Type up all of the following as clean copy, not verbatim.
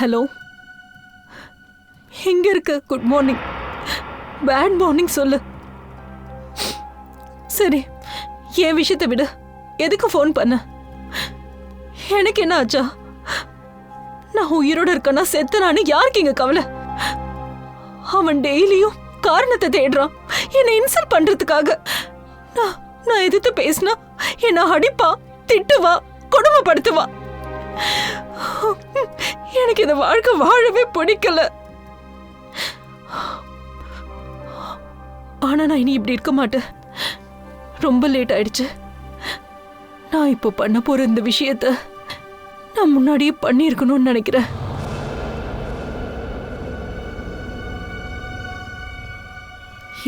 Hello, எங்க இருக்கு? Good morning, bad morning சொல்லு. சரி, என் விஷயத்தை விடு. எதுக்கு ஃபோன் பண்ண? எனக்கு என்ன ஆச்சா? நான் உயிரோட இருக்கேன்னா செத்தனான்னு யாருக்கு இங்க கவலை? அவன் டெய்லியும் காரணத்தை தேடுறான் என்னை இன்சல்ட் பண்றதுக்காக. நான் எதிர்த்து பேசினா என்ன அடிப்பா, திட்டுவா, கொடுமைப்படுத்துவா. எனக்கு இந்த வாழ்க்கை வாழவே பிடிக்கல. ஆனா நான் இனி இப்படி இருக்க மாட்டேன். ரொம்ப லேட் ஆயிடுச்சு. நான் இப்போ பண்ண போற இந்த விஷயத்த நான் முன்னாடியே பண்ணியிருக்கணும்னு நினைக்கிறேன்.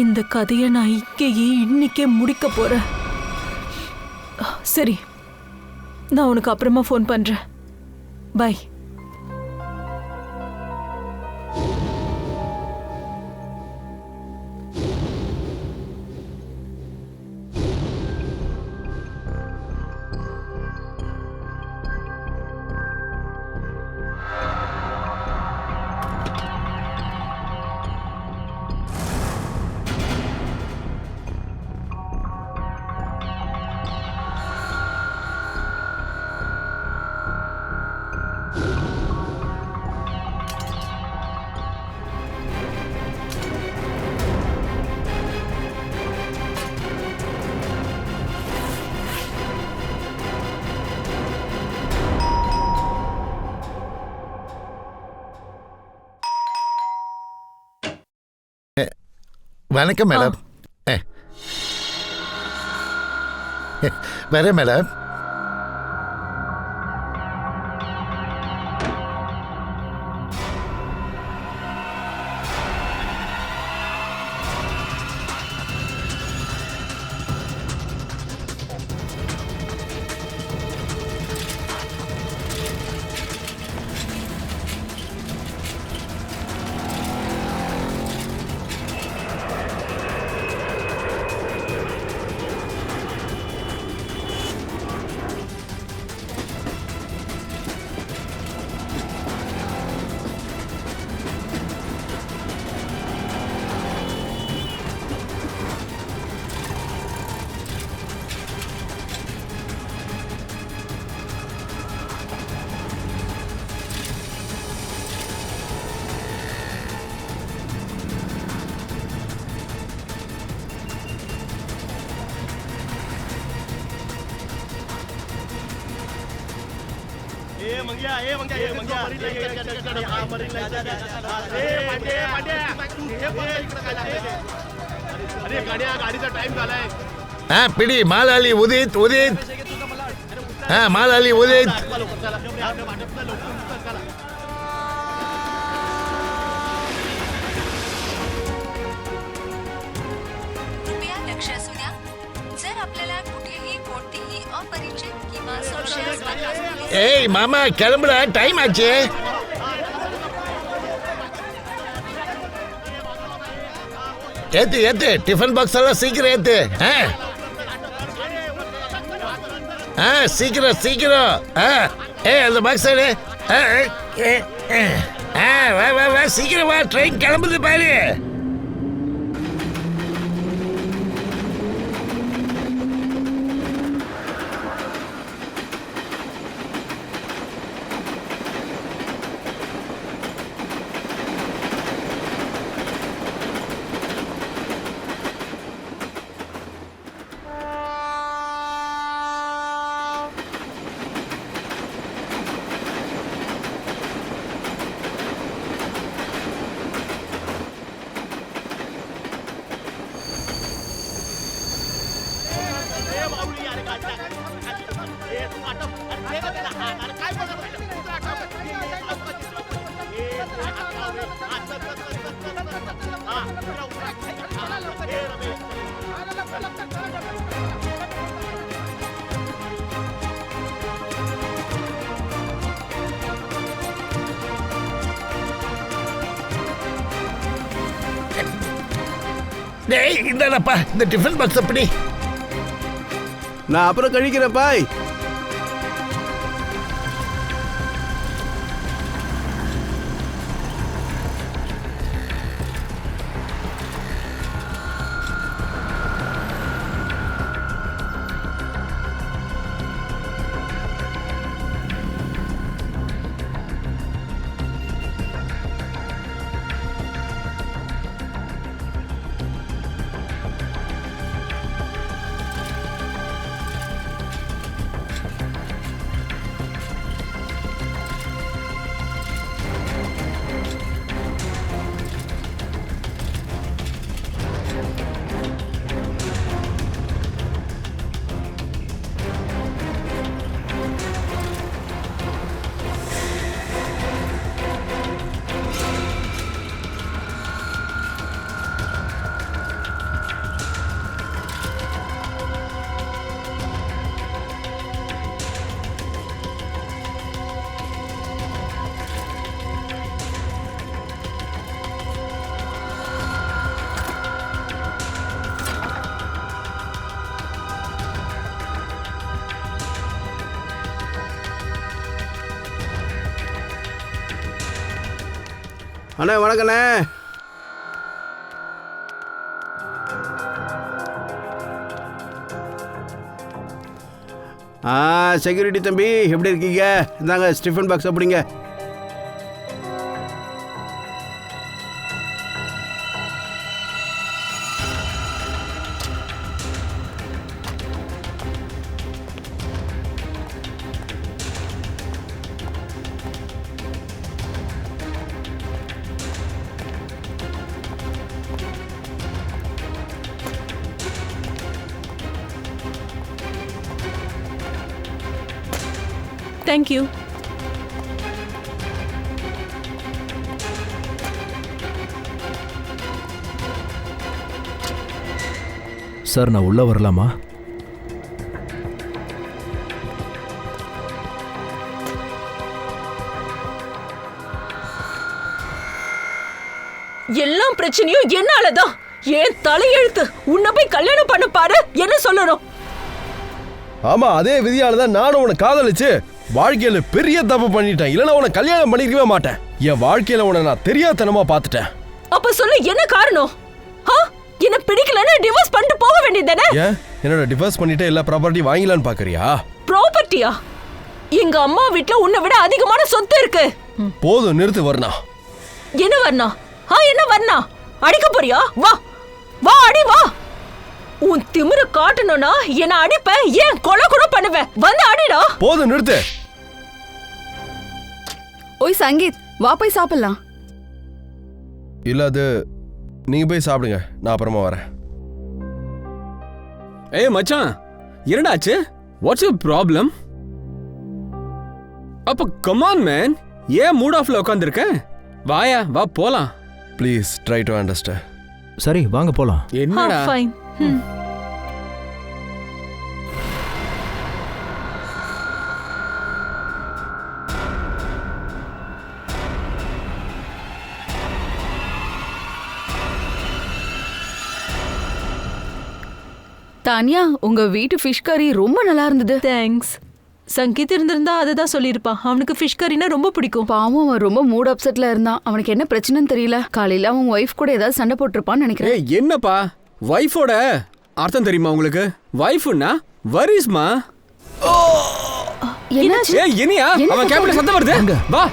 இந்த கதையை நான் இங்கேயே இன்னைக்கே முடிக்க போறேன். சரி, நான் உனக்கு அப்புறமா ஃபோன் பண்றேன். பை. வணக்கம் மேடம். வரேன் மேடம். பிடி மாலாளி உதித். மாலாளி உதித். कृपया लक्ष असू द्या. जर आपल्याला कुठेही कोणतीही अपरिचित किंवा संशयास्पद ஏய் மாமா, கிளம்புடா, டைம் ஆச்சு. ஏத்து டிஃபன் பாக்ஸ் எல்லாம் சீக்கிரம் ஏத்து. சீக்கிரம். அந்த பாக்ஸ் வா சீக்கிரம் வா, ட்ரெயின் கிளம்புது பாரு. டேய் இந்தாடப்பா இந்த டிஃபன் பாக்ஸ். அப்படி நான் அப்புறம் கழிக்கிறேன் பாய். அண்ணே வணக்கண்ணே. செக்யூரிட்டி தம்பி எப்படி இருக்கீங்க? இந்தாங்க ஸ்டிஃபன் பாக்ஸ் அப்படிங்க. தேங்க்யூ. சார் நான் உள்ள வரலாமா? எல்லாம் பிரச்சனையும் என்னாலதான். ஏன் தலையெழுத்து? உன்னை போய் கல்யாணம் பண்ண பாரு, என்ன சொல்லணும்? ஆமா, அதே விதியாலதான் நானும் உன்னை காதலிச்சு வாழ்க்கையில பெரிய தப்பு பண்ணிட்டேன். இல்லைன்னா உன்னை கல்யாணம் பண்ணிருக்கவே மாட்டேன். என் வாழ்க்கையில உன்னை நான் தெரியாதனமா பாத்துட்டேன். அப்ப சொல்லு, என்ன காரணம்? என்ன பிடிக்கலன்னு டிவோர்ஸ் பண்ணிட்டு போக வேண்டியதானே? ஏன் என்னோட டிவோர்ஸ் பண்ணிட்டு எல்லா ப்ராப்பர்ட்டி வாங்கிலான்னு பாக்குறியா? ப்ராப்பர்ட்டியா? எங்க அம்மா வீட்ல உன்னை விட அதிகமான சொத்து இருக்கு. போதும், நிறுத்து வர்ணா. என்ன வர்ணா? என்ன வர்ணா? அடிக்க போறியா? வா வா, அடி வா. உன் திமிர காட்டணும்னா என்ன அடிப்ப, ஏன் கொலை கூட பண்ணுவேன். வந்து அடிடா. போதும், நிறுத்து. ஓய் சங்கீத், வா போய் சாப்பிடலாம். இல்ல அது நீங்க போய் சாப்பிடுங்க, நான் அப்புறமா வரேன். ஏய் மச்சான், என்னடாச்சு? What's your problem? அப்ப கம் ஆன் மேன், ஏன் மூட் ஆஃப்ல உட்கார்ந்திருக்க? வாயா, வா போலாம். Please try to understand. சரி வாங்க போலாம். என்னடா? ஃபைன். தானியா, உங்க வீட்டு ஃபிஷ் கறி ரொம்ப நல்லா இருந்தது. தேங்க்ஸ். சங்கீத் இருந்திருந்தா அதுதான் சொல்லியிருப்பான். அவனுக்கு ஃபிஷ் கறினா ரொம்ப பிடிக்கும். பாவம், அவன் ரொம்ப மூட் அப்செட்ல இருந்தான். அவனுக்கு என்ன பிரச்சனைன்னு தெரியல. காலையில அவன் ஒய்ஃப் கூட ஏதாவது சண்டை போட்டிருப்பான்னு நினைக்கிறேன். ஏய் என்னப்பா, வைஃபோட அர்த்தம் தெரியுமா உங்களுக்கு? வைஃப்னா வரிஸ்மா. என்னாச்சு? ஏய் இனியா, அவன் கேபிள்ல சத்தம் வருது. வா.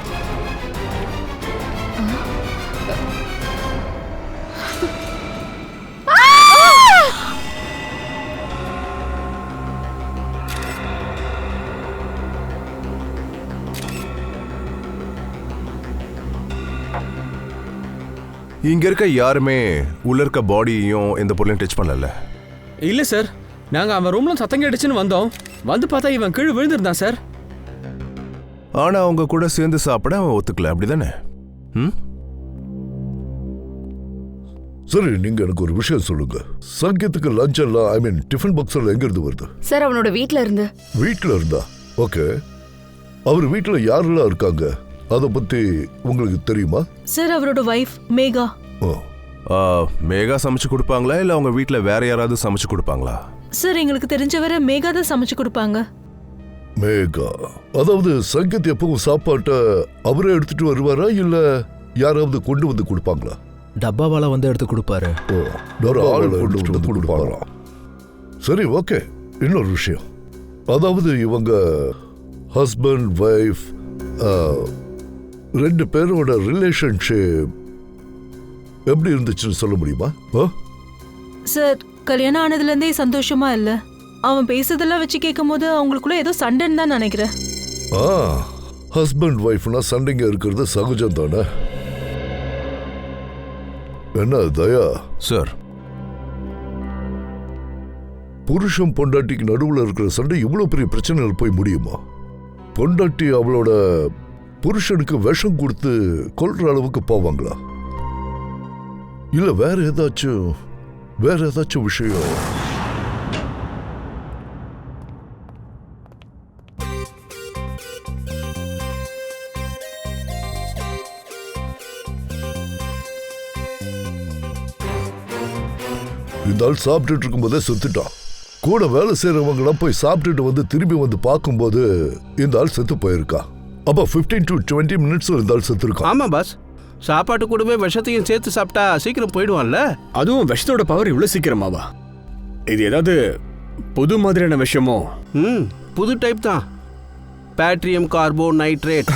இங்க இருக்க யாருமே உள்ள இருக்க பாடியையும் எந்த பொருளையும் டச் பண்ணல. இல்ல சார், நாங்க அவன் ரூம்ல சத்தம் கேட்டுச்சுன்னு வந்தோம். வந்து பார்த்தா இவன் கீழே விழுந்திருந்தான் சார். ஆனா அவங்க கூட சேர்ந்து சாப்பிட அவன் ஒத்துக்கல, அப்படிதானே? சரி, நீங்க எனக்கு ஒரு விஷயம் சொல்லுங்க. சங்கீத்துக்கு லஞ்ச் எல்லாம், ஐ மீன் டிஃபன் பாக்ஸ் எல்லாம் எங்க இருந்து வருது? சார் அவனோட வீட்ல இருந்து. வீட்ல இருந்தா? ஓகே. அவர் வீட்ல யாரெல்லாம் இருக்காங்க, அத பத்தி உங்களுக்கு தெரியுமா? சார் அவரோட வைஃப் மேகா. மேகா சமைச்சு கொடுப்பாங்களா இல்ல அவங்க வீட்ல வேற யாராவது சமைச்சு கொடுப்பாங்களா? சார் எங்களுக்கு தெரிஞ்சவரை மேகா தான் சமைச்சு கொடுப்பாங்க. மேகா, அதாவது சங்கீத் எப்பவும் சாப்பாட்ட அவரே எடுத்துட்டு வருவாரா இல்ல யாராவது கொண்டு வந்து கொடுப்பாங்களா? டப்பாவால வந்து எடுத்து கொடுப்பாரு. வேற ஆள் கொண்டு வந்து கொடுப்பாரா? சரி, ஓகே. இன்னொரு விஷயம், அதாவது இவங்க ஹஸ்பண்ட் வைஃப் ரெண்டு பேரோட ரிலேஷன்ஷிப் எப்படி இருந்துச்சுன்னு சொல்ல முடியுமா? சார் கல்யாணம் ஆனதுல இருந்தே சந்தோஷமா இல்ல. அவன் பேசுறதெல்லாம் வச்சு கேட்கும் போது அவங்களுக்குள்ள ஏதோ சண்டைன்னு தான் நினைக்கிறேன். ஹஸ்பண்ட் வைஃப்னா சண்டைங்க இருக்கிறது சகஜம் தானே. என்ன தயா சார், புருஷன் பொண்டாட்டிக்கு நடுவுல இருக்கிற சண்டை இவ்வளவு பெரிய பிரச்சனைகள் போய் முடியுமா? பொண்டாட்டி அவளோட புருஷனுக்கு விஷம் கொடுத்து கொல்ற அளவுக்கு போவாங்களா? இல்ல வேற ஏதாச்சும் விஷயம்? இந்த ஆள் சாப்பிட்டுட்டு இருக்கும் போதே செத்துட்டான். கூட வேலை செய்யறவங்க எல்லாம் போய் சாப்பிட்டுட்டு வந்து திரும்பி வந்து பார்க்கும்போது இந்த ஆள் செத்து போயிருக்கா. அப்ப 15 to 20 minutes இந்த ஆள் செத்து இருக்கா. ஆமா பாஸ். சாப்பாட்டு கூடவே விஷத்தையும் சேர்த்து சாப்பிட்டா சீக்கிரம் போயிடுவான்ல. அதுவும் விஷத்தோட பவர் இவ்வளவு சீக்கிரமாவா? இது ஏதாவது புது மாதிரியான விஷயமோ? புது டைப் தான். பேட்ரியம் கார்போ நைட்ரேட்.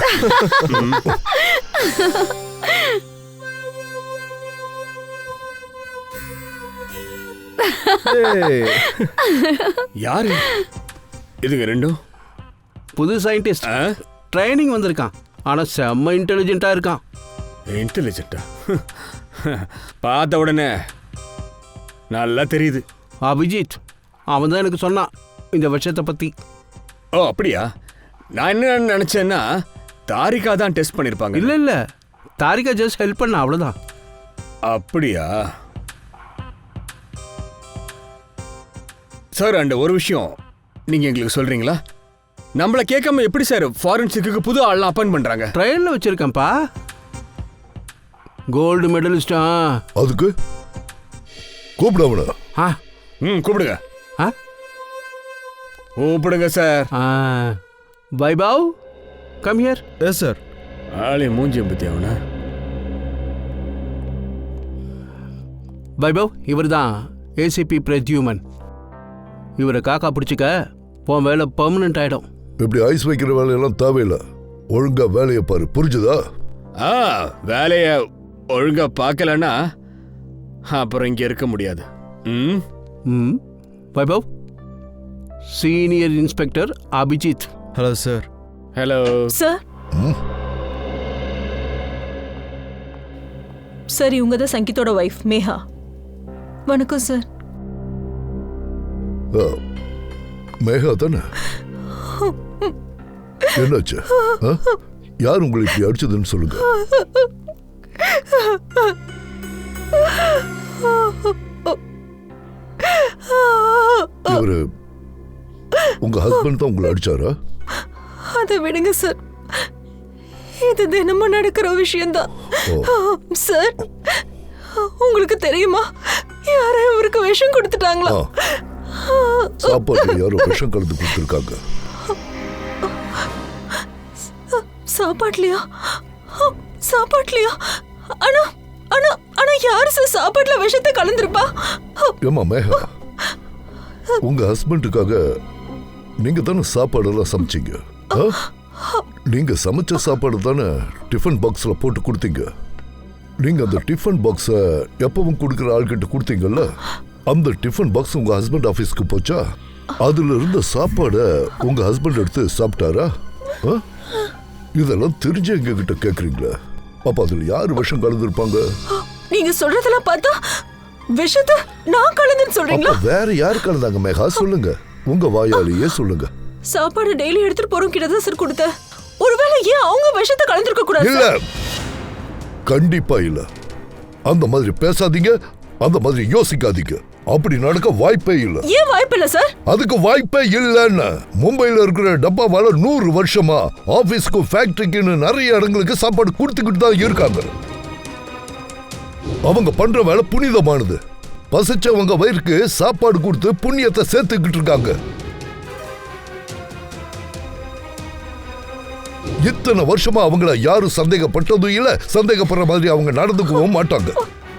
யாரு இதுங்க ரெண்டும்? புது சயின்டிஸ்ட், ட்ரைனிங் வந்திருக்கான். ஆனா செம்ம இன்டெலிஜென்ட்டா இருக்கான். இன்டெலிஜென்ட்டா? பார்த்த உடனே நல்லா தெரியுது. அபிஜித், அவன் தான் எனக்கு சொன்னான் இந்த விஷயத்தை பத்தி. ஓ அப்படியா? நான் என்ன நினைச்சேன்னா தாரிகா தான் டெஸ்ட் பண்ணிருப்பாங்க. இல்ல இல்ல, தாரிகா ஜஸ்ட் ஹெல்ப் பண்ண, அவ்வளவுதான். அப்படியா சார்? அண்ட் ஒரு விஷயம் நீங்க எங்களுக்கு சொல்றீங்களா? நம்மள கேட்காம எப்படி சார் ஃபாரன்சிக்கு புது ஆள்லாம் அப்பாயிண்ட் பண்றாங்க? ட்ரையல்ல வச்சிருக்கேன்ப்பா. கோல்டு மெடலிஸ்டா. அதுக்கு கூப்பிடவன. கூப்பிடுங்க. கூப்பிடுங்க sir. Vaibhav, come here. Yes sir. ஆளே மூஞ்சி பத்தி அவனா? வைபவ், இவர் தான் ஏசிபி பிரத்யூமன். இவரை காக்கா பிடிச்சிக்க, உன் வேலை பெர்மனன்ட் ஆயிடும். இப்படி ஐஸ் வைக்கிற வேலையெல்லாம் தேவையில்லை. ஒழுங்கா வேலையை பாரு, புரிஞ்சுதா? வேலைய ஒழுங்கா பார்க்கலன்னா அப்புறம் இங்க இருக்க முடியாது. Vaibhav, senior inspector Abhijit. Hello sir. Hello sir. Sir, இவங்க தான் சங்கீத்தோட வைஃப் மேகா. வணக்கம் சார். மேகா தானே? என்னாச்சு? யார் உங்களை இப்படி அடிச்சதுன்னு சொல்லுங்க. இவரு உங்க ஹஸ்பண்ட் தான் உங்களை அடிச்சாரா? அதை விடுங்க சார், இது தினமும் நடக்கிற விஷயம்தான். சார், உங்களுக்கு தெரியுமா யாரும் இவருக்கு விஷம் கொடுத்துட்டாங்களா? சாப்பாடு யாரோ விஷம் கலந்து கொடுத்துருக்காங்க. சாப்பாட்லையா? சாப்பாட்லையா? ஆனா ஆனா ஆனா யாரு சார் சாப்பாட்டுல விஷத்தை கலந்துருப்பா? ஏமா மேகா, உங்க ஹஸ்பண்டுக்காக நீங்க தானே சாப்பாடெல்லாம் சமைச்சீங்க. நீங்க சமைச்ச சாப்பாடு தானே டிஃபன் பாக்ஸ்ல போட்டு கொடுத்தீங்க. நீங்க அந்த டிஃபன் பாக்ஸ எப்பவும் கொடுக்குற ஆள்கிட்ட கொடுத்தீங்கல்ல, அந்த டிஃபன் பாக்ஸ் உங்க ஹஸ்பண்ட் ஆபீஸ்க்கு போச்சா? அதுல இருந்த சாப்பாட உங்க ஹஸ்பண்ட் எடுத்து சாப்பிட்டாரா? இதெல்லாம் தெரிஞ்சு எங்க கிட்ட கேக்குறீங்களா? அப்ப அதுல யாரு விஷம் கலந்துருப்பாங்க? நீங்க சொல்றதெல்லாம் பார்த்தா விஷத்தை நான் கலந்துன்னு சொல்றீங்களா? வேற யாரு கலந்தாங்க மேகா? சொல்லுங்க, உங்க வாயாலேயே சொல்லுங்க. சாப்பாடு டெய்லி எடுத்துட்டு போறோம் கிட்ட தான் சார் கொடுத்த. ஒருவேளை ஏன் அவங்க விஷத்தை கலந்துருக்க கூடாது? இல்ல, கண்டிப்பா இல்ல. அந்த மாதிரி பேசாதீங்க, அந்த மாதிரி யோசிக்காதீங்க. அப்படி நடக்க வாய்ப்பே இல்ல. ஏன் வாய்ப்பு இல்ல சார்? அதுக்கு வாய்ப்பே இல்லன்னு. மும்பைல இருக்கிற டப்பாவால 100 வருஷமா ஆபீஸ்க்கு ஃபேக்டரிக்குன்னு நிறைய இடங்களுக்கு சாப்பாடு கொடுத்துக்கிட்டு தான் இருக்காங்க. அவங்க பண்ற வேலை புனிதமானது. பசிச்சவங்க வயிறுக்கு சாப்பாடு கொடுத்து புண்ணியத்தை சேர்த்துக்கிட்டு இருக்காங்க. இத்தனை வருஷமா அவங்கள யாரும் சந்தேகப்பட்டதும் இல்ல, சந்தேகப்படுற மாதிரி அவங்க நடந்துக்கவும் மாட்டாங்க.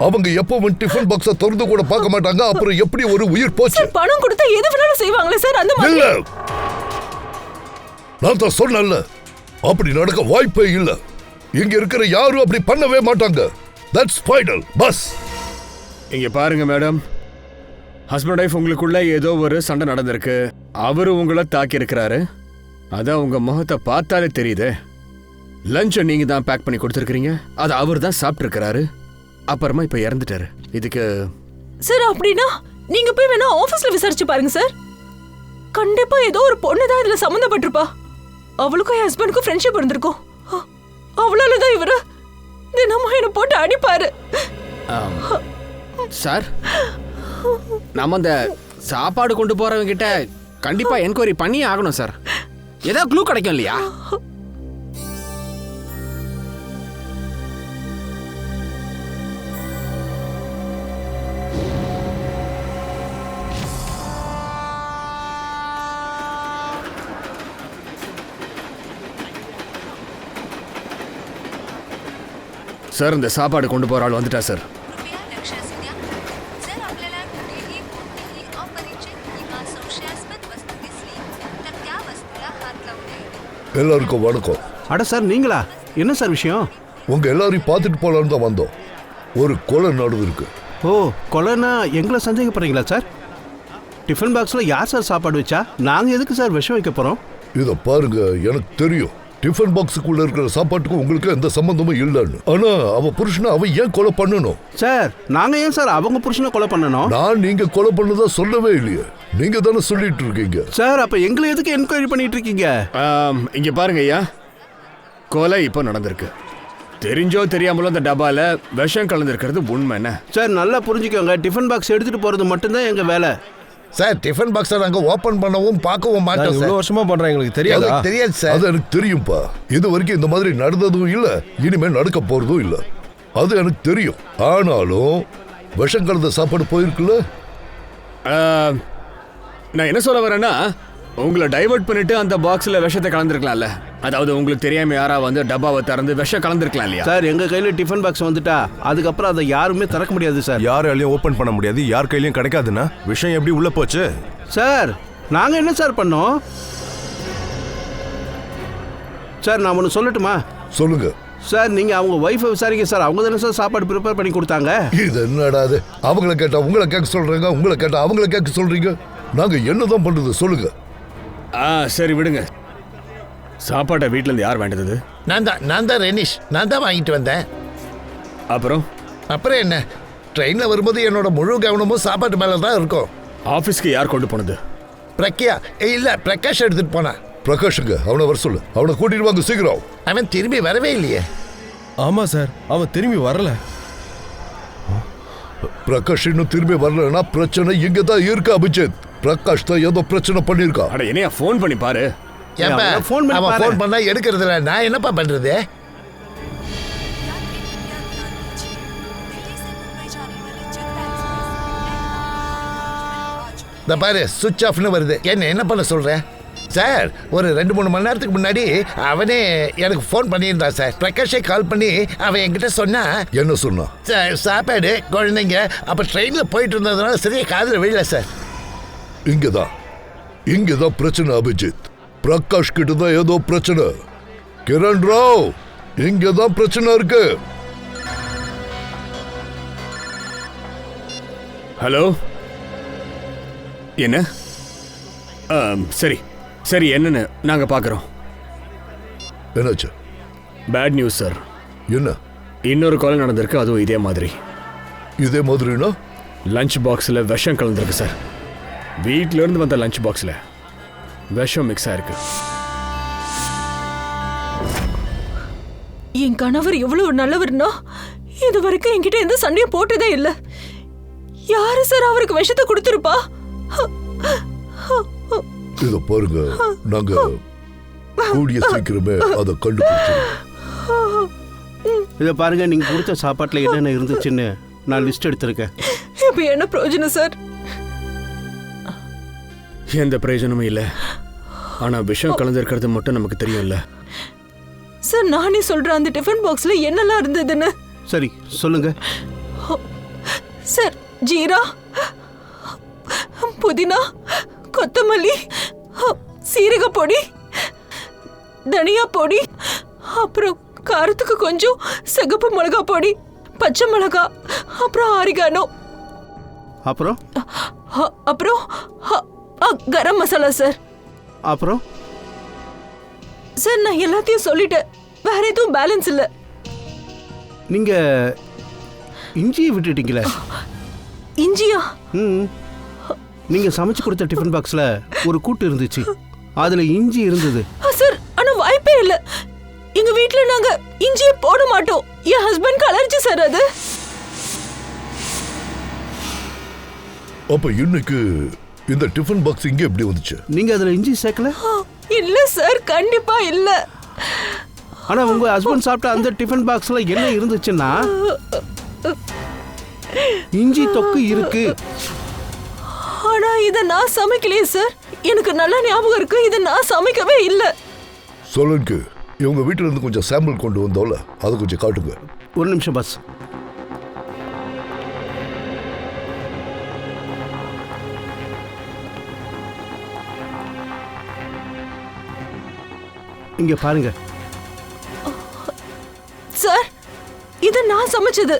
அவங்க எப்பவும் டிஃபன் பாக்ஸ திறந்து கூட பார்க்க மாட்டாங்க. அப்புறம் எப்படி ஒரு உயிர் போச்சு? பணம் கொடுத்தா எது வேணாலும் செய்வாங்களே சார், அந்த மாதிரி. இல்ல, நான் தான் சொன்னேன்ல, அப்படி நடக்க வாய்ப்பே இல்ல. இங்க இருக்கிற யாரும் அப்படி பண்ணவே மாட்டாங்க. That's final. பஸ் இங்க பாருங்க மேடம், ஹஸ்பண்ட் ஒய்ஃப் உங்களுக்குள்ள ஏதோ ஒரு சண்டை நடந்திருக்கு. அவரு உங்களை தாக்கி இருக்கிறாரு. அதான் உங்க முகத்தை பார்த்தாலே தெரியுது. லஞ்சை நீங்க தான் பேக் பண்ணி கொடுத்துருக்கீங்க, அதை அவர் தான் சாப்பிட்டு இருக்கிறாரு. அப்புறமா இப்ப இறந்துட்டாரு. இதுக்கு சார் அப்படின்னா நீங்க போய் வேணா ஆபீஸ்ல விசாரிச்சு பாருங்க சார். கண்டிப்பா ஏதோ ஒரு பொண்ணு தான் இதுல சம்பந்தப்பட்டிருப்பா. அவளுக்கும் என் ஹஸ்பண்டுக்கும் ஃப்ரெண்ட்ஷிப் இருந்திருக்கும். அவளாலதான் இவரு தினமும் என்ன போட்டு அடிப்பாரு. சார், நம்ம அந்த சாப்பாடு கொண்டு போறவங்க கிட்ட கண்டிப்பா என்கொயரி பண்ணி ஆகணும் சார். ஏதாவது க்ளூ கிடைக்கும் இல்லையா? சார் இந்த சாப்பாடு கொண்டு போற ஆள் வந்துட்டா சார். कृपया लक्ष असू द्या. जर आपल्याला कुठेही कोणतीही अपरिचित किंवा संशयास्पद वस्तू दिसली तर त्या वस्तूला हात लावू नये. எல்லாருக்கும் வணக்கம். அட சார் நீங்களா? என்ன சார் விஷயம்? உங்க எல்லாரையும் பார்த்துட்டு போலான்னு தான் வந்தோம். ஒரு கொலை நடந்திருக்கு. ஓ, கொலைனா எங்களை சந்தேகப்படுறீங்களா சார்? டிஃபன் பாக்ஸில் யார் சார் சாப்பாடு வச்சா? நாங்கள் எதுக்கு சார் விஷம் வைக்க போகிறோம்? இதை பாருங்க, எனக்கு தெரியும் டிஃபன் பாக்ஸுக்குள்ள இருக்கிற சாப்பாட்டுக்கும் உங்களுக்கு எந்த சம்பந்தமும் இல்லைன்னு. ஆனா அவ புருஷனை அவன் ஏன் கொலை பண்ணணும்? சார் நாங்கள் ஏன் சார் அவங்க புருஷனை கொலை பண்ணணும்? நான் நீங்க கொலை பண்ணதா சொல்லவே இல்லையே. நீங்க தானே சொல்லிட்டு இருக்கீங்க. சார் அப்போ எங்களை எதுக்கு என்கொயரி பண்ணிட்டு இருக்கீங்க? இங்க பாருங்க ஐயா, கொலை இப்போ நடந்திருக்கு. தெரிஞ்சோ தெரியாமலோ அந்த டப்பால விஷம் கலந்துருக்கிறது உண்மை என்ன? சார் நல்லா புரிஞ்சுக்கோங்க, டிஃபன் பாக்ஸ் எடுத்துட்டு போறது மட்டும்தான் எங்க வேலை. சார் டிஃபன் பாக்ஸை நாங்க ஓபன் பண்ணவும் பார்க்கவும் மாட்டோம் சார். இவ்வளவு வருஷமா பண்றேன், எங்களுக்கு தெரியாது. தெரியாது சார். அது எனக்கு தெரியும்பா. இது வரைக்கும் இந்த மாதிரி நடந்ததும் இல்ல, இனிமே நடக்க போறதும் இல்ல. அது எனக்கு தெரியும். ஆனாலும் விஷம் கலந்த சாப்பாடு போயிருக்குல்ல. நான் என்ன சொல்ல வரேன்னா, உங்களை டைவர்ட் பண்ணிட்டு அந்த பாக்ஸ்ல விஷத்தை கலந்துருக்கலாம்ல. அதாவது உங்களுக்கு தெரியாம யாரா வந்து டப்பாவை திறந்து விஷம் கலந்துருக்கலாம் இல்லையா? சார் எங்க கையில டிஃபன் பாக்ஸ் வந்துட்டா அதுக்கப்புறம் அதை யாருமே திறக்க முடியாது சார். யாராலையும் ஓபன் பண்ண முடியாது, யார் கையிலயும் கிடைக்காதுன்னா விஷயம் எப்படி உள்ள போச்சு? சார் நாங்க என்ன சார் பண்ணோம்? சார் நான் ஒன்று சொல்லட்டுமா? சொல்லுங்க சார். நீங்க அவங்க ஒய்ஃபை விசாரிக்க சார். அவங்க தானே சார் சாப்பாடு ப்ரிப்பேர் பண்ணி கொடுத்தாங்க. இது என்னடா அது? அவங்கள கேட்டா உங்களை கேட்க சொல்றீங்க, உங்களை கேட்டா அவங்கள கேட்க சொல்றீங்க. நாங்க என்னதான் பண்றது சொல்லுங்க. சரி விடுங்க. சாப்பாட்டை வீட்டுல இருந்து யார் வேண்டது? நான் தான் ரெனிஷ். நான் தான் வாங்கிட்டு வந்தேன். அப்புறம் என்ன, ட்ரெயினில் வரும்போது என்னோட முழு கவனமும் சாப்பாட்டு மேலே தான் இருக்கும். ஆஃபீஸ்க்கு யார் கொண்டு போனது? பிரக்யா இல்லை, பிரகாஷ் எடுத்துட்டு போனான். பிரகாஷுங்க, அவனை வர சொல்லு. அவனை கூட்டிட்டு வாங்க சீக்கிரம். அவன் திரும்பி வரவே இல்லையே. ஆமா சார், அவன் திரும்பி வரல. பிரகாஷ் இன்னும் திரும்பி வரலன்னா பிரச்சனை இங்க தான் இருக்கு அபிஜித். பிரகாஷ் தான் ஏதோ பிரச்சனை பண்ணிருக்கா. அட என்னையா ஃபோன் பண்ணி பாரு. அவன் ஃபோன் பண்ணா எடுக்கிறதுல நான் என்னப்பா பண்றது? இந்த பாரு சுவிட்ச் ஆஃப்னு வருது. என்ன பண்ண சொல்றேன் சார்? ஒரு 2-3 மணி நேரத்துக்கு முன்னாடி அவனே எனக்கு ஃபோன் பண்ணியிருந்தான் சார். பிரகாஷே கால் பண்ணி அவன் என்கிட்ட சொன்னா. என்ன சொன்னா? சாப்பாடு, குழந்தைங்க, அப்ப ட்ரெயின்ல போயிட்டு இருந்ததுனால சரியா காதுல விழல சார். இங்கதான் பிரச்சனை அபிஜித். பிரகாஷ் கிட்ட தான் ஏதோ பிரச்சனை. கிரண் ராவ், இங்கதான் பிரச்சனை இருக்கு. ஹலோ, என்ன? சரி சரி, என்னன்னு நாங்க பாக்குறோம். என்னாச்சு? Bad news sir. என்ன? இன்னொரு கொலை நடந்திருக்கு, அதுவும் இதே மாதிரி. இதே மாதிரினா? லஞ்ச் பாக்ஸ்ல விஷம் கலந்துருக்கு சார். வீட்ல இருந்து வந்த லஞ்ச் பாக்ஸ்ல விஷம் மிக்ஸ் ஆயிருக்கு. என் கணவர் எவ்வளவு நல்லவர்னா இது வரைக்கும் என்கிட்ட எந்த சண்டையும் போட்டதே இல்ல. யாரு சார் அவருக்கு விஷத்தை கொடுத்திருப்பா? இத பாருங்க, நாங்க கூடிய சீக்கிரமே அதை கண்டுபிடிச்சிருக்கோம். இதை பாருங்க, நீங்க கொடுத்த சாப்பாட்டுல என்னென்ன இருந்துச்சுன்னு நான் லிஸ்ட் எடுத்திருக்கேன். இப்ப என்ன பிரயோஜனம் சார்? எந்த பிரயோஜனமும் இல்ல. ஆனா விஷம் கலந்திருக்கிறது மட்டும் நமக்கு தெரியும்ல சார். நானே சொல்றேன் அந்த டிஃபன் பாக்ஸ்ல என்னெல்லாம் இருந்ததுன்னு. சரி சொல்லுங்க சார். ஜீரா, புதினா, கொத்தமல்லி, சீரக பொடி, தனியா பொடி, அப்புறம் காரத்துக்கு கொஞ்சம் சிகப்பு மிளகா பொடி, பச்சை மிளகா, அப்புறம் ஆரிகானோ, அப்புறம் அப்புறம் கரம் மசாலா சார். அப்புறம் சார் நான் எல்லாத்தையும் சொல்லிட்டேன், வேற எதுவும் பேலன்ஸ் இல்ல. நீங்க இஞ்சியை விட்டுட்டீங்களே. இஞ்சியா? நீங்க சமைச்சு கொடுத்த டிஃபன் பாக்ஸ்ல ஒரு கூட்டு இருந்துச்சு, அதுல இஞ்சி இருந்தது. சார் ஆனா வாய்ப்பே இல்ல. எங்க வீட்ல நாங்க இஞ்சியை போட மாட்டோம். என் ஹஸ்பண்ட் அலர்ஜி சார் அது. அப்ப இன்னைக்கு இந்த டிஃபன் பாக்ஸ் இங்க எப்படி வந்துச்சு? நீங்க அதுல இஞ்சி சேர்க்கல? இல்ல சார், கண்டிப்பா இல்ல. ஆனா உங்க ஹஸ்பண்ட் சாப்பிட்ட அந்த டிஃபன் பாக்ஸ்ல என்ன இருந்துச்சுன்னா இஞ்சி தொக்கு இருக்கு. ஆனா இத நான் சமைக்கலையே சார். எனக்கு நல்ல ஞாபகம் இருக்கு, இத நான் சமைக்கவே இல்ல. சொல்லுங்க, இவங்க வீட்டுல இருந்து கொஞ்சம் சாம்பிள் கொண்டு வந்தோம்ல, அதை கொஞ்சம் காட்டுங்க. ஒரு நிமிஷம் பாஸ். இங்க பாருங்க சார், இது நான் சமைச்சது.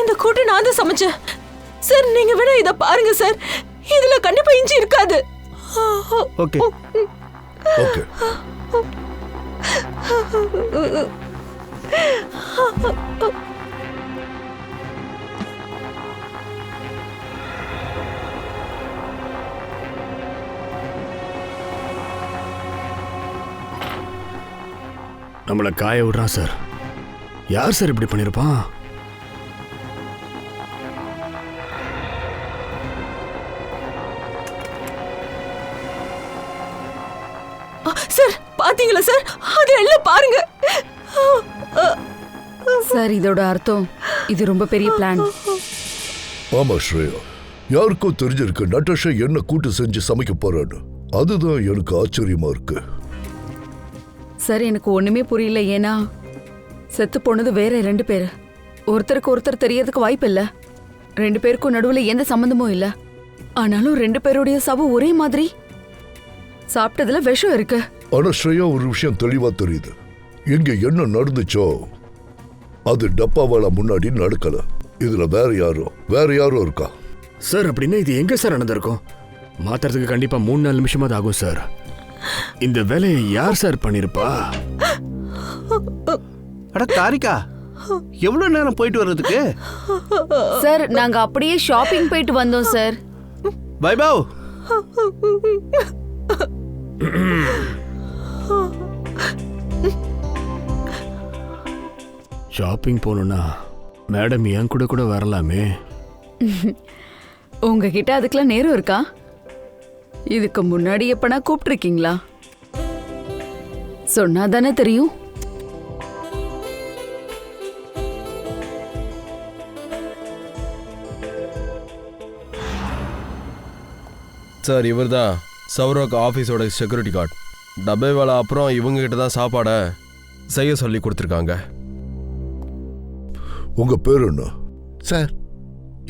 இந்த கூட்டு நான் தான் சமைச்சேன் சார். நீங்க வேணா இத பாருங்க சார், இதுல கண்டிப்பா இஞ்சி இருக்காது. Okay okay. நம்மளை காய விடுறான் சார். யார் சார் இப்படி பண்ணிருப்பான்? சார் பாத்தீங்களா சார், அது எல்லாம் பாருங்க சார். இதோட அர்த்தம் இது ரொம்ப பெரிய பிளான். ஆமா ஸ்ரேயா, யாருக்கோ தெரிஞ்சிருக்கு நட்டாஷா என்ன கூட்டு செஞ்சு சமைக்க போறான்னு. அதுதான் எனக்கு ஆச்சரியமா இருக்கு. சார் எனக்கு ஒண்ணுமே புரியல. ஏன்னா செத்து போனது வேற 2 பேர். ஒருத்தருக்கு ஒருத்தர் தெரியறதுக்கு வாய்ப்பு இல்ல. 2 பேருக்கும் நடுவுல எந்த சம்பந்தமும் இல்ல. ஆனாலும் 2 பேருடைய சாவு ஒரே மாதிரி. சாப்பிட்டதுல விஷம் இருக்கு. ஆனா ஸ்ரேயா, ஒரு விஷயம் தெளிவா தெரியுது. இங்க என்ன நடந்துச்சோ அது டப்பாவால முன்னாடி நடக்கல. இதுல வேற யாரோ இருக்கா சார். அப்படின்னா இது எங்க சார் நடந்திருக்கும்? மாத்துறதுக்கு கண்டிப்பா 3-4 நிமிஷமாவது ஆகும் சார். இந்த வேலையை யார் சார் பண்ணிருப்பா? அட காரிகா, எவ்வளவு நேரம் போயிட்டு வர்றதுக்கு? சார் நாங்க அப்படியே ஷாப்பிங் போயிட்டு வந்தோம் சார். வைபவ், ஷாப்பிங் போகணும்னா மேடம் என் கூட வரலாமே. உங்ககிட்ட அதுக்கெல்லாம் நேரம் இருக்கா? இதுக்கு முன்னாடி எப்பனா கூப்பிட்டுருக்கீங்களா? சொன்னாதானே தெரியும். சார் இவர் தான் சௌரோக் ஆஃபீஸோட செக்யூரிட்டி கார்டு. டப்பே வேலை அப்புறம் இவங்க கிட்ட தான் சாப்பாடை செய்ய சொல்லி கொடுத்துருக்காங்க. உங்க பேர் என்ன? சார்,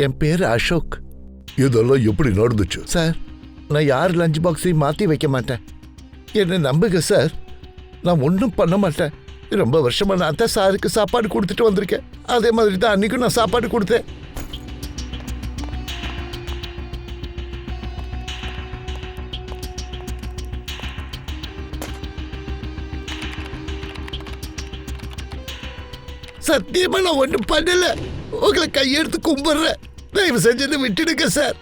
என் பேர் அசோக். இதெல்லாம் எப்படி நடந்துச்சு? சார், நான் யார் லஞ்ச் பாக்ஸையும் மாற்றி வைக்க மாட்டேன். என்னை நம்புங்க சார், நான் ஒன்றும் பண்ண மாட்டேன். ரொம்ப வருஷமா நான் தான் சாருக்கு சாப்பாடு கொடுத்துட்டு வந்திருக்கேன். அதே மாதிரி தான் அன்னைக்கும் நான் சாப்பாடு கொடுத்தேன். சத்தியமா நான் ஒன்றும் பண்ணல. உங்களை கையெடுத்து கும்பிடுறேன். தயவு செஞ்சது விட்டுடுங்க சார்.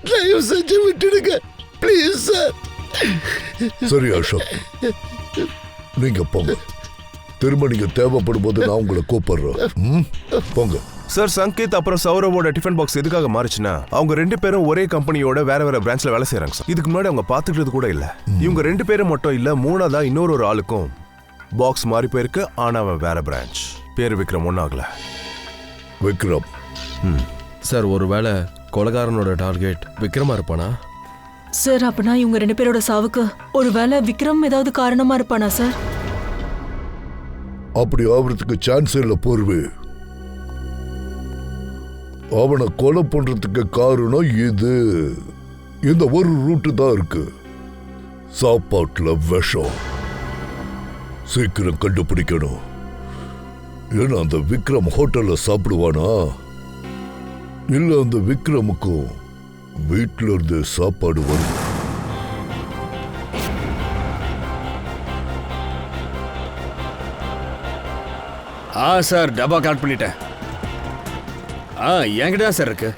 தயவு செஞ்சு விட்டுடுங்க ப்ளீஸ் சார். சரி அசோக், நீங்க போங்க. திரும்ப நீங்க தேவைப்படும் போது நான் உங்களை கூப்பிடுறேன். போங்க சார். சங்கீத் அப்புறம் சௌரவோட டிஃபன் பாக்ஸ் எதுக்காக மாறிச்சுன்னா, அவங்க 2 பேரும் ஒரே கம்பெனியோட வேற பிரான்ச்ல வேலை செய்யறாங்க சார். இதுக்கு முன்னாடி அவங்க பாத்துக்கிறது கூட இல்ல. இவங்க 2 பேரும் மட்டும் இல்ல, 3ஆவதா இன்னொரு ஆளுக்கும் பாக்ஸ் மாறி போயிருக்கு. ஆனா அவன் வேற பிரான்ச். பேரு விக்ரம். ஒன்னாகல விக்ரம். சார் ஒருவேளை கொலைகாரனோட டார்கெட் விக்ரமா இருப்பானா? சார் அப்பனா இவங்க 2 பேரோட சாவுக்கு ஒருவேளை விக்ரம் ஏதாவது காரணமா இருப்பானா சார்? அப்படி ஆவறதுக்கு சான்ஸ் இல்ல போர்வே. அவனை கொலை பண்றதுக்கு காரணம் இது. இந்த ஒரு ரூட்டு தான் இருக்கு. சாப்பாட்டுல விஷம். சீக்கிரம் கண்டுபிடிக்கணும். ஏன்னா அந்த விக்ரம் ஹோட்டல்ல சாப்பிடுவானா, இல்ல அந்த விக்ரமுக்கும் வீட்டுல இருந்து சாப்பாடு வரும். சார் டப்பா கலெக்ட் பண்ணிட்டேன். என்கிட்ட தான் சார் இருக்கு.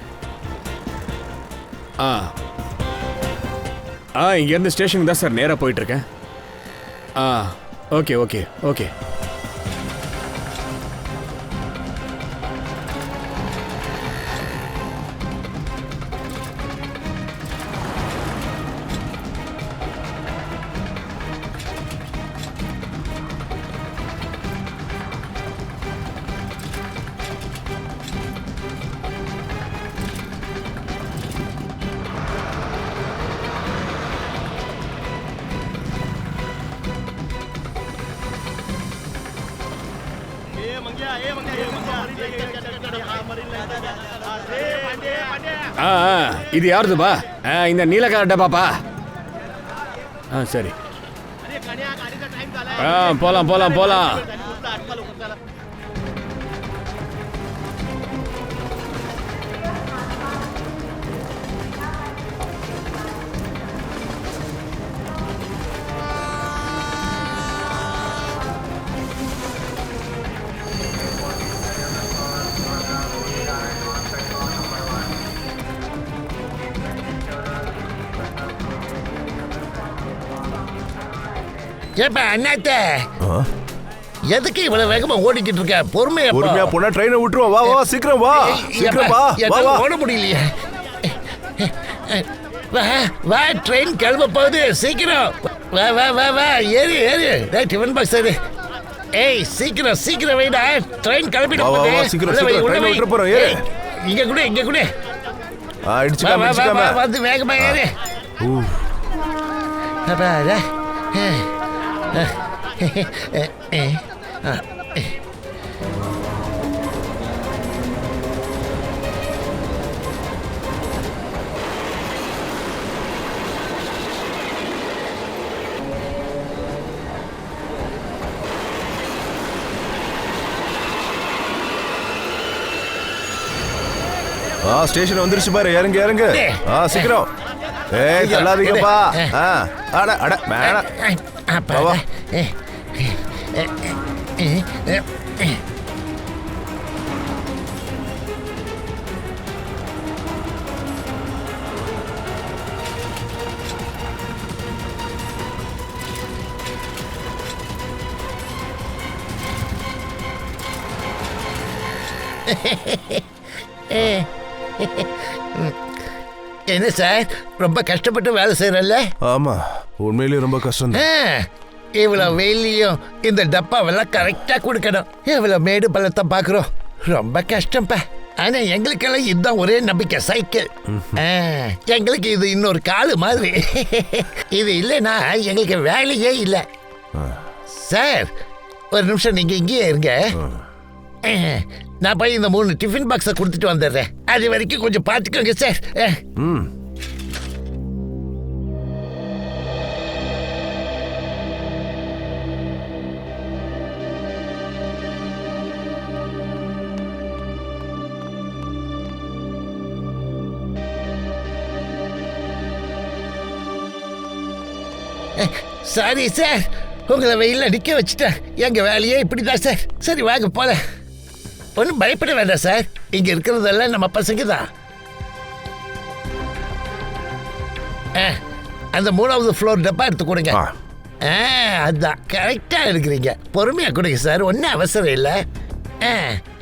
இங்கேருந்து ஸ்டேஷனுக்கு தான் சார் நேராக போயிட்டு இருக்கேன். Okay okay okay. இது யாருதுப்பா? இந்த நீலக்கார டப்பாப்பா. சரி, போலாம் போலாம் போலாம். ஏப்பா அண்ணாத்த, எதுக்கு இவ்வளவு வேகமா ஓடிக்கிட்டு இருக்க? பொறுமையா போனா ட்ரெயினை விட்டுருவோம். வா வா சீக்கிரம் வா, சீக்கிரம் வா. வா ஓட முடியலையே. வா வா, ட்ரெயின் கிளம்ப போகுது, சீக்கிரம் வா வா வா வா, ஏறு ஏறு. டிஃபன் பாக்ஸ் ஏறு. ஏய் சீக்கிரம் சீக்கிரம் வைடா, ட்ரெயின் கிளம்பிட போகுது. சீக்கிரம் ட்ரெயின் விட்டுற போறோம். ஏறு. இங்க கூட அடிச்சுக்காம வந்து வேகமா ஏறு. அப்பா ஸ்டேஷன் வந்துருச்சு பாரு, இறங்கு இறங்கு. சீக்கிரம். ஏய் தள்ளாதீங்கப்பா. அட அட மேடம். வா என்ன சார், ரொம்ப கஷ்டப்பட்டு வேலை செய்யறல்ல? ஆமா, உண்மையிலேயே ரொம்ப கஷ்டம். இவ்வளவு வெயிலையும் இந்த டப்பாவெல்லாம் கரெக்டா கொடுக்கணும். இவ்வளவு மேடு பள்ளத்தை பாக்குறோம், ரொம்ப கஷ்டம்ப்பா. ஆனா எங்களுக்கெல்லாம் இதுதான் ஒரே நம்பிக்கை, சைக்கிள். எங்களுக்கு இது இன்னொரு காலு மாதிரி. இது இல்லைன்னா எங்களுக்கு வேலையே இல்லை. சார் ஒரு நிமிஷம் நீங்க இங்கேயே இருங்க. நான் போய் இந்த 3 டிஃபன் பாக்ஸை கொடுத்துட்டு வந்துடுறேன். அது வரைக்கும் கொஞ்சம் பார்த்துக்கோங்க சார். சாரி சார், உங்களை வெயில நிக்க வச்சுட்டேன். எங்க வேலையே இப்படிதான் சார். சரி வாங்க போல. ஒன்றும் பயப்பட வேண்டாம் சார், இங்க இருக்கிறதெல்லாம் நம்ம பசங்க தான். அந்த 3வது ஃப்ளோர் டப்பா எடுத்து கொடுங்க. அதுதான் கரெக்டா இருக்கிறீங்க. பொறுமையா கொடுங்க சார், ஒன்றும் அவசரம் இல்லை.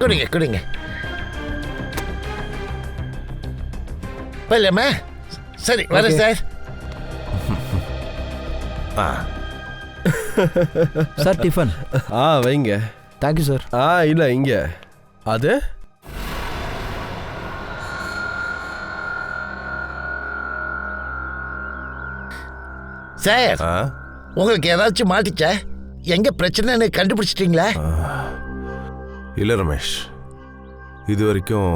கொடுங்க கொடுங்க. போலாமா? சரி வரேன் சார். Sir tiffin. வைங்க. Thank you sir. இல்லை இங்க அது சார், உங்களுக்கு ஏதாச்சும் மாட்டிச்சா? எங்க பிரச்சனைன்னு கண்டுபிடிச்சிட்டீங்களா? இல்ல ரமேஷ், இது வரைக்கும்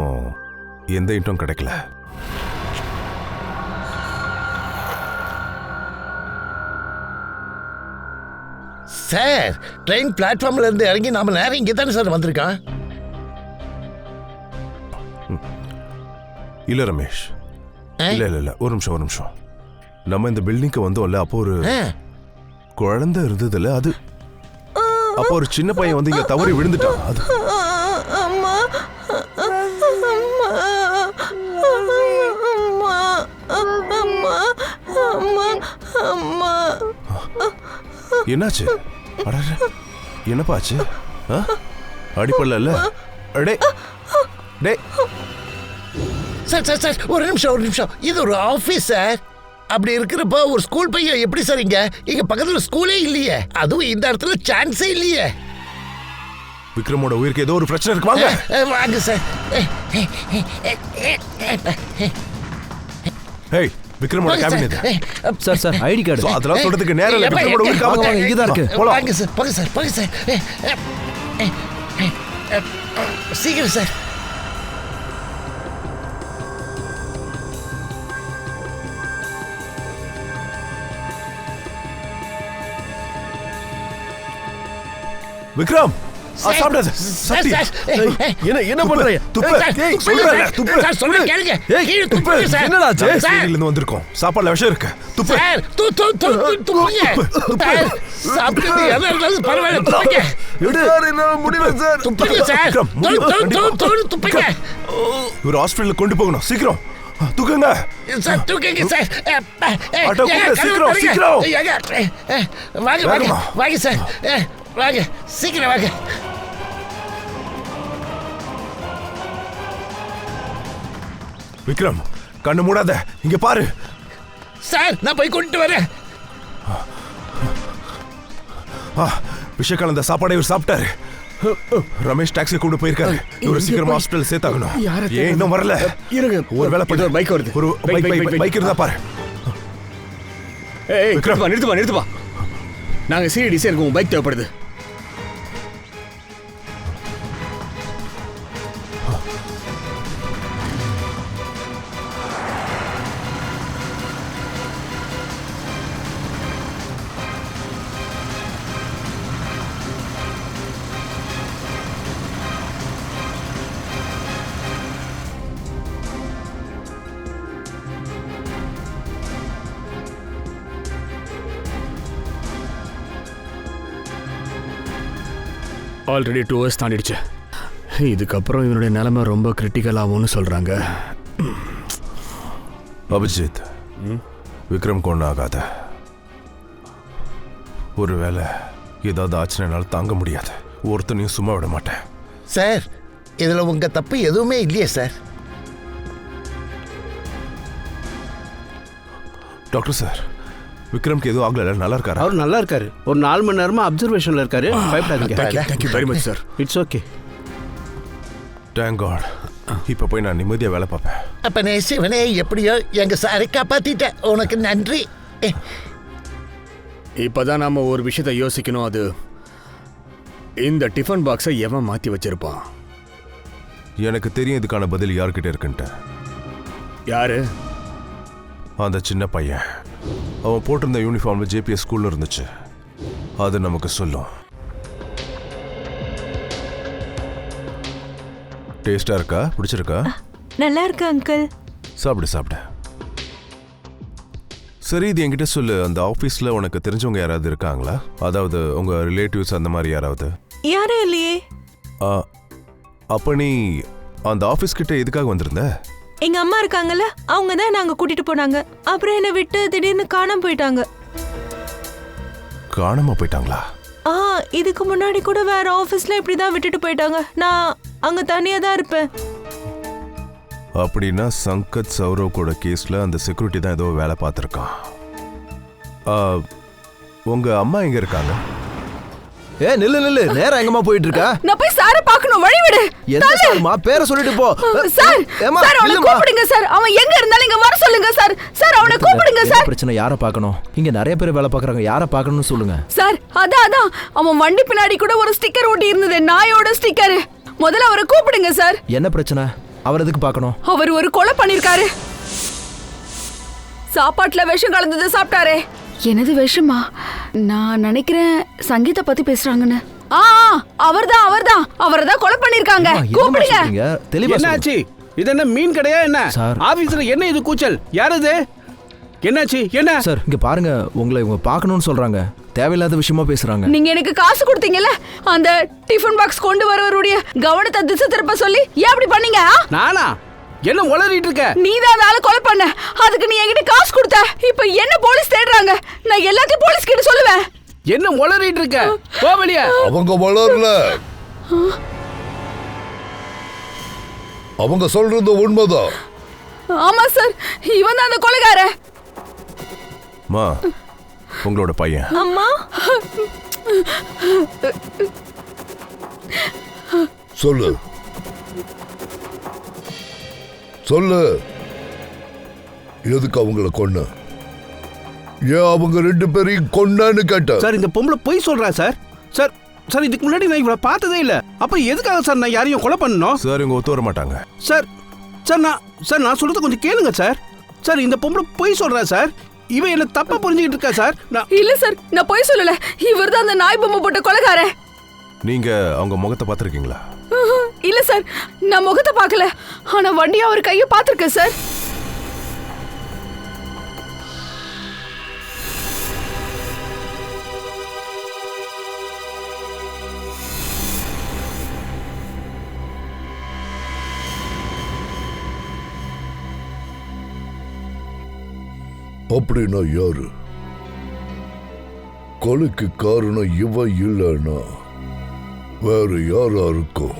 எந்த இன்ட்டும் கிடைக்கல. சார், ட்ரெயின் பிளாட்ஃபார்ம்ல இருந்து இறங்கி நாம நேரம் இங்கே தானே சார் வந்திருக்கோம். இல்ல ரமேஷ், இல்ல இல்ல இல்ல, ஒரு நிமிஷம். நம்ம இந்த பில்டிங்க்கு வந்தோம்ல, அப்போ ஒரு குழந்தை இருந்ததுல, அது அப்போ ஒரு சின்ன பையன் வந்து இங்க தவறி விழுந்துட்டான். அது என்னாச்சு? என்னப்பா ஆச்சு? அடிப்படல? சார் ஒரு நிமிஷம். இது ஒரு ஆபீஸ் சார். அப்படி இருக்கிறப்ப ஒரு ஸ்கூல் பையன் எப்படி சார் இங்க பக்கத்துல ஸ்கூலே இல்லையே, அதுவும் இந்த இடத்துல சான்ஸே இல்லையே. விக்ரமோட உயிருக்கு ஏதோ ஒரு பிரச்சனை இருக்கு. வாங்க சார். ஏய், விக்ரமோட கேபின் இது. Sir ID card. அதெல்லாம் சொல்றதுக்கு நேரம் இல்ல. விக்ரமோட உயிருக்கு ஆபத்து. இங்க தான் இருக்கு. போங்க சார். சீக்கிரம் சார். விக்ரம் சாப்பிடாத சாப்பிட்டியா? என்ன பண்றீங்க? துப்பு. ஏய், சொல்றேன்ல, துப்பு. ஏய், துப்பு. என்னடா ஆச்சு? சைடுல இருந்து வந்திருக்கோம். சாப்பாடுல விஷம் இருக்கு. துப்பு. எடு. முடியல சார். விக்ரம், இவர் ஹாஸ்பிடல்ல கொண்டு போகணும். சீக்கிரம் தூக்குங்க. ஆட்டோ கூப்பிடு, சீக்கிரம் சீக்கிரம். வாங்க சார், வாங்க சீக்கிரம் வாங்க. விக்ரம், கண்ணு மூடாத, இங்க பாரு. சார், நான் போய் கொண்டு வரேன். விஷயம் கலந்த சாப்பாடை இவர் சாப்பிட்டாரு. ரமேஷ் டாக்ஸி கூப்பிட்டு போயிருக்காரு. இவரை சீக்கிரமா ஹாஸ்பிடல் சேர்த்தாகணும். ஏன் இன்னும் வரல? ஒரு வேலை பண்ணி பைக் வருது. ஒரு பைக் இருந்தா பாரு. விக்ரம், நிறுத்துப்பா. நாங்க சிஐடிசி, எனக்கு உங்க பைக் தேவைப்படுது. Already 2 hours தாண்டிடுச்சு. இதுக்கப்புறம் இவனுடைய நிலைமை ரொம்ப கிரிட்டிக்கல் ஆகும்னு சொல்றாங்க. அபிஜித், விக்ரம் கொண்டு ஆகாத. ஒருவேளை ஏதாவது ஆச்சுனால தாங்க முடியாது. ஒருத்தனையும் சும்மா விட மாட்டேன். சார், இதுல உங்க தப்பு எதுவுமே இல்லையே சார். டாக்டர் சார், விக்ரம்க்கு எதுவும் ஆகல, நல்லா இருக்காரு? அவர் நல்லா இருக்காரு. ஒரு 4 மணி நேரமா அப்சர்வேஷன்ல இருக்காரு. பயப்படாதீங்க. Thank you very much sir. It's okay. Thank God. இப்போ போய் நான் நிம்மதியா வேலை பார்ப்பேன். அப்பனே சிவனே, எப்படியோ எங்க சாரை காப்பாத்திட்ட, உனக்கு நன்றி. இப்பதான் நாம ஒரு விஷயத்தை யோசிக்கணும். அது இந்த டிஃபன் பாக்ஸை எவன் மாத்தி வச்சிருப்பான்? எனக்கு தெரியும் இதுக்கான பதில் யார்கிட்ட இருக்குன்ட்டு. யாரு? அந்த சின்ன பையன். அவன் போட்டிருந்த யூனிஃபார்ம்ல ஜேபிஎஸ் ஸ்கூல்ல இருந்துச்சு. அது நமக்கு சொல்லும். டேஸ்டா இருக்கா? பிடிச்சிருக்கா? நல்லா இருக்கு அங்கிள். சாப்பிடு. சரி, இது என்கிட்ட சொல்லு. அந்த ஆபீஸ்ல உனக்கு தெரிஞ்சவங்க யாராவது இருக்காங்களா? அதாவது உங்க ரிலேட்டிவ்ஸ் அந்த மாதிரி யாராவது? யாரும் இல்லையே. அப்ப நீ அந்த ஆபீஸ் கிட்ட எதுக்காக வந்திருந்த? எங்க அம்மா இருக்காங்கல்ல, அவங்க தான் நாங்க கூட்டிட்டு போனாங்க. அப்புறம் என்ன விட்டு திடீர்னு காணாம போயிட்டாங்க. காணாம போயிட்டாங்களா? இதுக்கு முன்னாடி கூட வேற ஆபீஸ்ல இப்படிதான் விட்டுட்டு போயிட்டாங்க. நான் அங்க தனியா தான் இருப்பேன். அப்படின்னா சங்கத் சௌரவ் கூட கேஸ்ல அந்த செக்யூரிட்டி தான் ஏதோ வேலை பார்த்துருக்கான். உங்க அம்மா எங்க இருக்காங்க? நில்லு, நேரா எங்கம்மா போயிட்டு இருக்கா? நான் போய் சாரை பார்க்கணும், வழி விடு. என்ன சார்மா, பேரை சொல்லிட்டு போ. சார், அவனை கூப்பிடுங்க சார். அவன் எங்க இருந்தாலும் இங்க வர சொல்லுங்க சார். சார், அவனை கூப்பிடுங்க சார். பிரச்சனை யாரை பார்க்கணும்? இங்க நிறைய பேர் வேலை பார்க்கறாங்க. யாரை பார்க்கணும்னு சொல்லுங்க சார். அதான் அவன் வண்டி பின்னாடி கூட ஒரு ஸ்டிக்கர் ஒட்டி இருந்தது, நாயோட ஸ்டிக்கர். முதல்ல அவரை கூப்பிடுங்க சார். என்ன பிரச்சனை? அவர் எதுக்கு பார்க்கணும்? அவர் ஒரு கொலை பண்ணிருக்காரு. சாப்பாட்டுல விஷம் கலந்தது சாப்பிட்டாரே. எனது விஷமா? நான் நினைக்கிறேன் சங்கீதா பத்தி பேசுறாங்கன்னு. அவர்தான் அவர்தான் கொலை பண்ணிருக்காங்க. கூப்பிடுங்க. என்னாச்சு? இது என்ன மீன் கடையா என்ன? ஆபீஸ்ல என்ன இது கூச்சல்? யார் இது? என்னாச்சு? என்ன சார், இங்க பாருங்க, உங்களை இவங்க பார்க்கணும்னு சொல்றாங்க. தேவையில்லாத விஷயமா பேசுறாங்க. நீங்க எனக்கு காசு கொடுத்தீங்கல்ல, அந்த டிஃபன் பாக்ஸ் கொண்டு வரவருடைய கவனத்தை திசை திருப்ப சொல்லி ஏன் அப்படி பண்ணீங்க? நானா? என்ன உளறிட்டு இருக்க? நீதான் அந்த ஆளை கொலை பண்ண. அதுக்கு நீ என்கிட்ட காசு கொடுத்த. இப்ப என்ன போலீஸ் தேடுறாங்க. நான் எல்லாத்தையும் போலீஸ் கிட்ட சொல்லுவேன். என்ன உளறிட்டு இருக்க? போ வெளிய. அவங்க வளரல. அவங்க சொல்றது உண்மைதான். ஆமா சார், இவன் தான் அந்த கொலைகாரன். மா, உங்களோட பையன். அம்மா, சொல்லு. எதுக்கு அவங்கள கொன்ன? ஏன் அவங்க 2 பேரையும் கொன்னான்னு கேட்ட? சார், இந்த பொம்பளை பொய் சொல்றா சார். சார், இதுக்கு முன்னாடி நான் இவளை பார்த்ததே இல்ல. அப்ப எதுக்காக சார் நான் யாரையும் கொலை பண்ணணும்? சார், இவங்க ஒத்து வர மாட்டாங்க. நான் சொல்றது கொஞ்சம் கேளுங்க சார். சார், இந்த பொம்பளை பொய் சொல்றா சார். இவன் என்ன தப்பா புரிஞ்சுக்கிட்டு இருக்கா சார். இல்ல சார், நான் பொய் சொல்லல. இவர்தான் அந்த நாய் பொம்மை போட்ட கொலைகாரன். நீங்க அவங்க முகத்தை பார்த்துருக்கீங்களா? இல்ல சார், நான் முகத்தை பார்க்கல. ஆனா வண்டியா ஒரு கையை பார்த்திருக்கேன் சார். அப்படின்னா யாரு? கொலைக்கு காரணம் இவ இல்லைன்னா வேற யாரா இருக்கும்?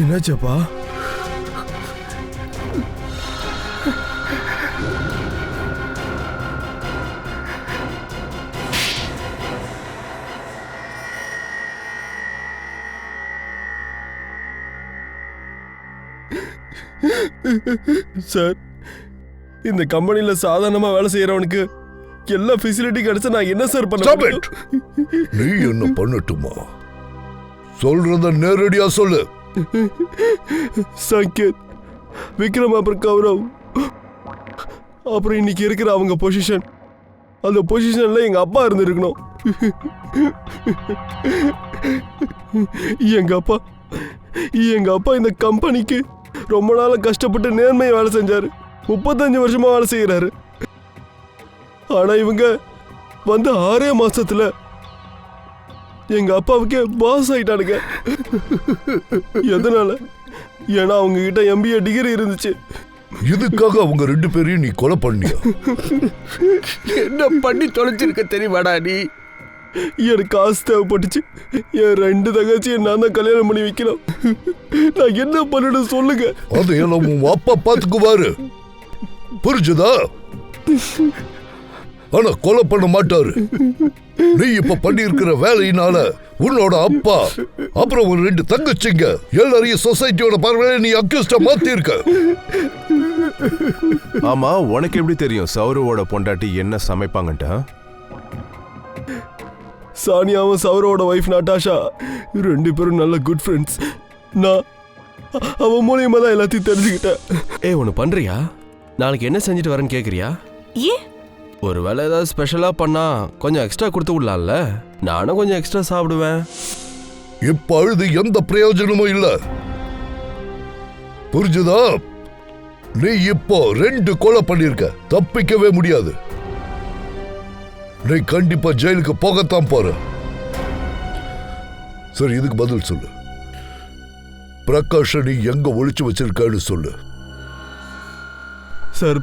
என்னாச்சப்பா? சார், இந்த கம்பெனில சாதாரணமா வேலை செய்யறவனுக்கு எல்லா ஃபெசிலிட்டி கிடைச்சா நான் என்ன சார் பண்ண? நீ என்ன பண்ணட்டுமா? சொல்றத நேரடியா சொல்லு. சங்கேத், விக்ரம், அப்புறம் கௌரவ், அப்புறம் இன்னைக்கு இருக்கிற அவங்க பொசிஷன், அந்த பொசிஷன்ல எங்க அப்பா இருந்திருக்கணும். எங்க அப்பா இந்த கம்பெனிக்கு ரொம்ப நாள கஷ்டப்பட்டு நேர்மையை வேலை செஞ்சாரு. 35 வருஷமா வேலை செய்யறாரு. ஆனா இவங்க வந்து 6 மாசத்துல எங்க அப்பாவுக்கே பாஸ் ஆயிட்டானுங்க. எதனால? ஏன்னா அவங்க கிட்ட MBA டிகிரி இருந்துச்சு. இதுக்காக அவங்க 2 பேரையும் நீ கொலை பண்ணியா? என்ன பண்ணி தொலைச்சிருக்க தெரியுமாடா நீ? எனக்கு காசு தேவைப்பட்டுச்சு. என் 2 தங்கச்சியை நான் தான் கல்யாணம் பண்ணி வைக்கலாம். நான் என்ன பண்ணணும் சொல்லுங்க. அதையெல்லாம் உன் அப்பா பாத்துக்குவாரு, புரிஞ்சுதா? ஆனா கொலை பண்ண மாட்டாரு. நீ இப்ப பண்ணி இருக்கிற வேலையினால உன்னோட அப்பா அப்புறம் ஒரு 2 தங்கச்சிங்க எல்லாரையும் சொசைட்டியோட பார்வையில நீ அக்யூஸ்டா மாத்தி இருக்க. ஆமா, உனக்கு எப்படி தெரியும் சௌரவோட பொண்டாட்டி என்ன சமைப்பாங்கன்ட்டு? சானியாவும் சௌரவோட வைஃப் நட்டாஷா 2 பேரும் நல்ல குட் ஃப்ரெண்ட்ஸ். நான் அவன் மூலியமா தான் எல்லாத்தையும் தெரிஞ்சுக்கிட்டேன். ஒன்று பண்றியா? நாளைக்கு என்ன செஞ்சுட்டு வரேன்னு கேட்குறியா? ஏன்? ஒரு வேளை ஏதாவது ஸ்பெஷலாக பண்ணா கொஞ்சம் எக்ஸ்ட்ரா கொடுத்து விடலாம்ல? நானும் கொஞ்சம் எக்ஸ்ட்ரா சாப்பிடுவேன். இப்ப அழுது எந்த பிரயோஜனமும் இல்ல, புரிஞ்சுதா? நீ இப்போ 2 கொலை பண்ணிருக்க, தப்பிக்கவே முடியாது. நீ கண்டிப்பா ஜெயிலுக்கு போகத்தான் போற. சரி, இதுக்கு பதில் சொல்லு. பிரகாஷ் நீ எங்க ஒளிச்சு வச்சிருக்கான்னு சொல்லு. சார்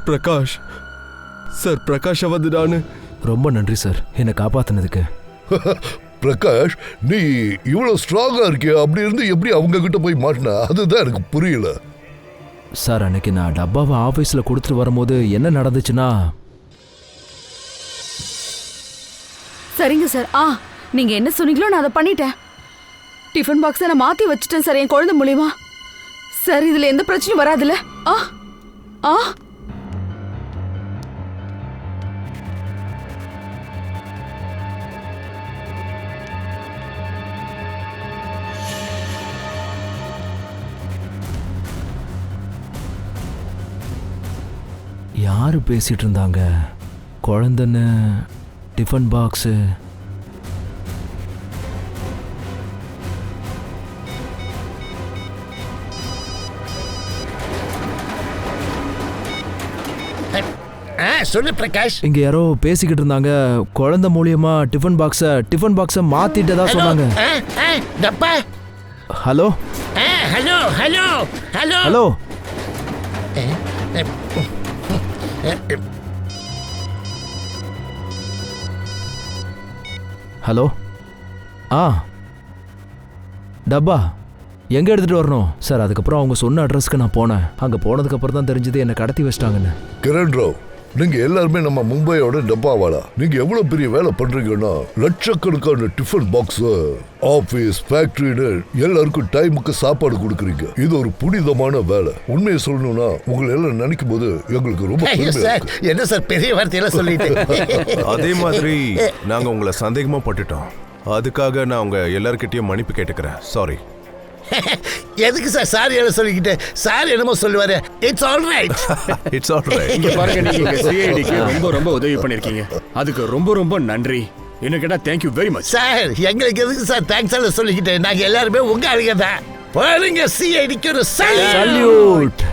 பிரகாஷ் வந்து நானு. ரொம்ப நன்றி சார், என்னை காப்பாத்தினதுக்கு. பிரகாஷ், நீ இவ்வளவு ஸ்ட்ராங்கா இருக்கிய, அப்படி இருந்து எப்படி அவங்க கிட்ட போய் மாட்டின? அதுதான் எனக்கு புரியல. சார், அன்னைக்கு நான் டப்பாவை ஆபீஸ்ல கொடுத்துட்டு வரும்போது என்ன நடந்துச்சுன்னா... சரிங்க சார். நீங்க என்ன சொன்னீங்களோ நான் அதை பண்ணிட்டேன். டிஃபன் பாக்ஸை நான் மாத்தி வச்சுட்டேன் சார், என் குழந்தை மூலியமா. சார், இதுல எந்த பிரச்சனையும் வராதுல்ல? யாரு பேசிட்டு இருந்தாங்க? குழந்தைன்னு டிஃபன் பாக்ஸு. சொல்லு பிரகாஷ். இங்க யாரோ பேசிக்கிட்டு இருந்தாங்க. குழந்தை மூலியமா டிஃபன் பாக்ஸ மாத்திட்டதா சொன்னாங்க. Hello hello hello hello hello hello ஆ டப்பா எங்கே எடுத்துகிட்டு வரணும் சார்? அதுக்கப்புறம் அவங்க சொன்ன அட்ரஸ்க்கு நான் போனேன். அங்கே போனதுக்கப்புறம் தான் தெரிஞ்சது என்னை கடத்தி வச்சிட்டாங்கன்னு. கிரண் ராவ், நீங்க எல்லாருமே நம்ம மும்பையோட டப்பாவாளா. நீங்க எவ்வளவு பெரிய வேலை பண்றீங்கன்னா லட்சக்கணக்கான டிஃபன் பாக்ஸ், ஆபீஸ், ஃபேக்டரின்னு எல்லாருக்கும் டைமுக்கு சாப்பாடு கொடுக்குறீங்க. இது ஒரு புனிதமான வேலை. உண்மையை சொல்லணும்னா உங்களை எல்லாம் நினைக்கும் போது எங்களுக்கு ரொம்ப பெருமையா இருக்கு. என்ன சார் பெரிய வார்த்தையெல்லாம் சொல்லிட்டு. அதே மாதிரி நாங்க உங்களை சந்தேகமா பட்டுட்டோம். அதுக்காக நான் உங்க எல்லார்கிட்டயும் மன்னிப்பு கேட்டுக்கிறேன். சாரி. எதுக்கு சார் சாரி எல்லாம் சொல்லிக்கிட்டு? சார் என்னமோ சொல்லுவாரு. It's all right. It's all right. இங்க பாருங்க, நீங்க சிஐடிக்கு ரொம்ப ரொம்ப உதவி பண்ணிருக்கீங்க. அதுக்கு ரொம்ப ரொம்ப நன்றி. என்ன கேட்டா தேங்க்யூ வெரி மச். சார் எங்களுக்கு எதுக்கு சார் தேங்க்ஸ் எல்லாம் சொல்லிக்கிட்டு? நாங்க எல்லாருமே உங்க ஆளுங்க தான். பாருங்க, சிஐடிக்கு ஒரு சல்யூட்.